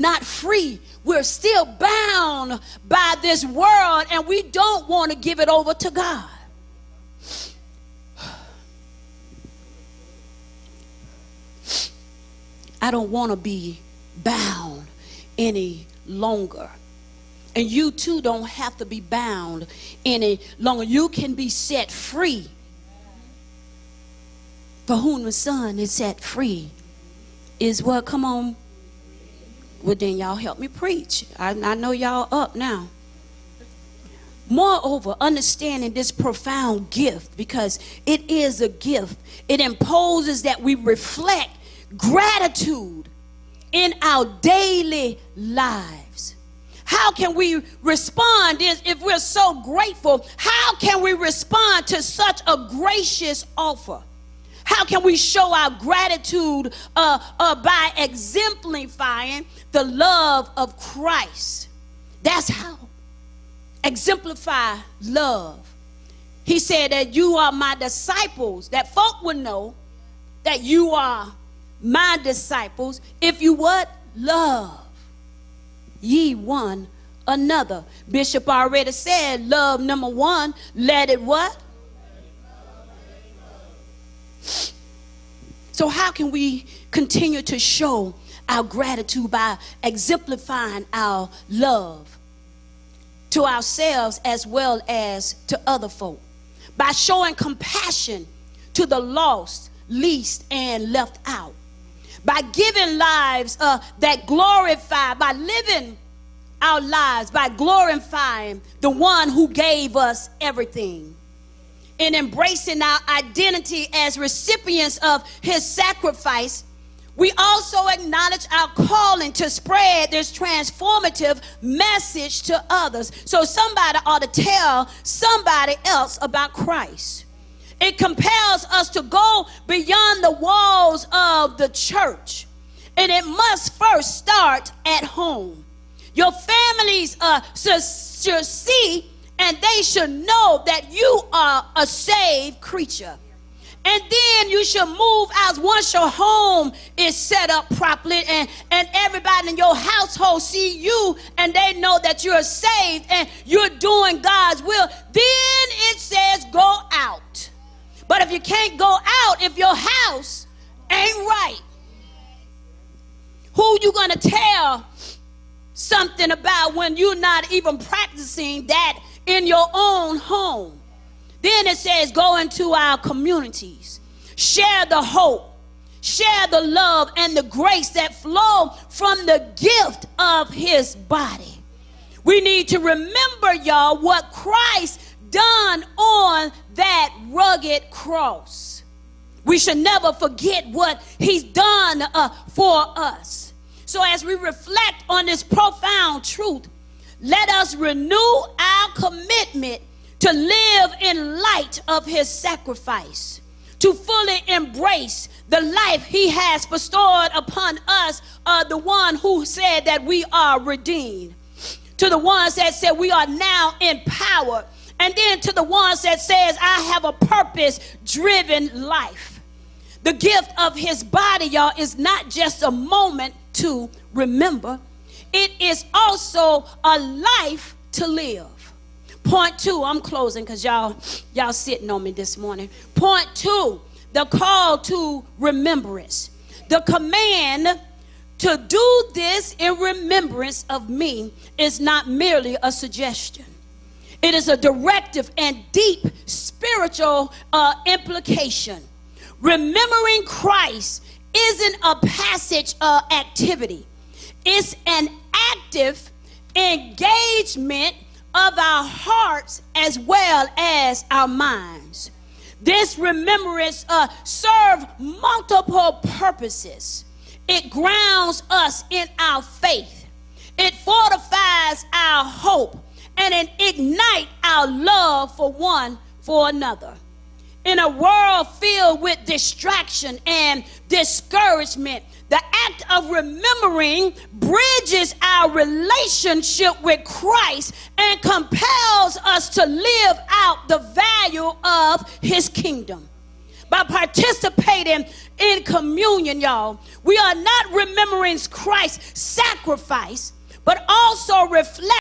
not free. We're still bound by this world, and we don't want to give it over to God. I don't want to be bound any longer. And you too don't have to be bound any longer. You can be set free. For whom the Son is set free is what? Come on. Well, then y'all help me preach. I know y'all up now. Moreover, understanding this profound gift, because it is a gift, it imposes that we reflect gratitude in our daily lives. How can we respond if we're so grateful? How can we respond to such a gracious offer? How can we show our gratitude by exemplifying the love of Christ? That's how. Exemplify love. He said that you are my disciples, that folk would know that you are my disciples if you what? Love ye one another. Bishop already said love number one, let it what? So how can we continue to show our gratitude? By exemplifying our love to ourselves as well as to other folk. By showing compassion to the lost, least, and left out. By giving lives that glorify, by living our lives, by glorifying the one who gave us everything. In embracing our identity as recipients of his sacrifice, we also acknowledge our calling to spread this transformative message to others. So somebody ought to tell somebody else about Christ. It compels us to go beyond the walls of the church. And it must first start at home. Your families should see and they should know that you are a saved creature. And then you should move out once your home is set up properly and everybody in your household see you and they know that you're saved and you're doing God's will. Then it says go out. But if you can't go out, if your house ain't right, who you gonna tell something about when you're not even practicing that in your own home? Then it says go into our communities, share the hope, share the love and the grace that flow from the gift of his body. We need to remember, y'all, what Christ done on that rugged cross. We should never forget what he's done for us. So as we reflect on this profound truth, let us renew our commitment to live in light of his sacrifice, to fully embrace the life he has bestowed upon us, the one who said that we are redeemed, to the ones that said we are now empowered, and then to the ones that says I have a purpose-driven life. The gift of his body, y'all, is not just a moment to remember. It is also a life to live. Point two, I'm closing because y'all sitting on me this morning. Point two, the call to remembrance. The command to do this in remembrance of me is not merely a suggestion. It is a directive and deep spiritual implication. Remembering Christ isn't a passage activity. It's an active engagement of our hearts as well as our minds. This remembrance serves multiple purposes. It grounds us in our faith. It fortifies our hope. And it ignites our love for one for another. In a world filled with distraction and discouragement, the act of remembering bridges our relationship with Christ and compels us to live out the value of his kingdom. by participating in communion, y'all, we are not remembering Christ's sacrifice, but also reflect